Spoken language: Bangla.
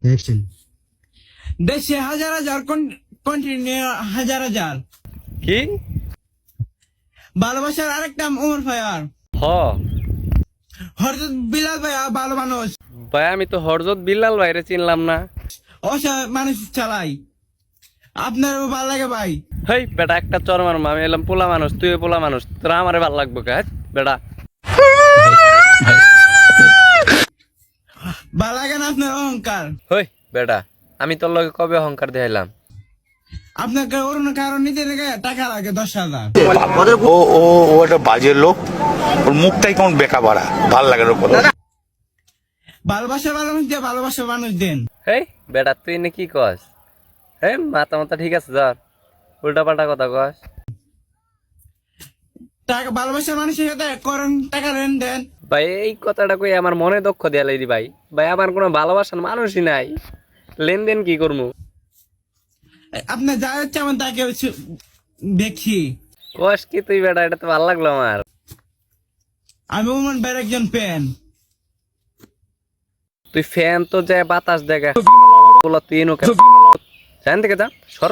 অ্যাকশন। দেশে হাজার হাজার কন্টিনিউ হাজার হাজার কি? ভালোবাসার আরেকটা উমর ফায়ার হ হরজত বিলাল ভাইয়া ভালো মানুষ ভাই, আমি তো হরজত বিল্লাল ভাইরে চিনলাম না। অসহায় মানুষ চালাই আপনারও ভালো লাগে ভাই। হেই বেটা, একটা চর মারম, আমি এলাম পোলা মানুষ, তুই পোলা মানুষ, তোরা আমারে ভাল লাগবো কাজ বেটা। ভালো লাগে না আপনার অহংকার? হই বেটা, আমি তোর লগে কবে অহংকার দেখাইলাম? আপনাকে অন্য কারণ নিতে রেখে টাকা লাগে 10,000। ও ও ও একটা বাজে লোক, ওর মুখটাই কেমন বেকা বাড়া, ভাল লাগে না কথা। ভালোবাসা মানুষ দিয়ে ভালোবাসা মানুষ দেন। হেই বেটা, তুই নে কি কস? হেই মাথা মাথা ঠিক আছে ধর, উল্টা পাল্টা কথা কস। টাকা ভালোবাসার মানুষের সাথে করেন টাকা রেন দেন। ভাই এই কথাটা কই আমার মনে দুঃখ দিয়া লাইদি ভাই। ভাই আমার কোনো ভালোবাসার মানুষই নাই, লেনদেন কি করবো? আপনার যা হচ্ছে আমার তাকে দেখি। কস কি তুই বেটা? এটা তো ভালো লাগলো আমার। আমি উমর ভাইয়ের একজন ফ্যান। তুই ফ্যান তো যায় বাতাস দেখে বলো, তুই নুকে জান থেকে যা সর।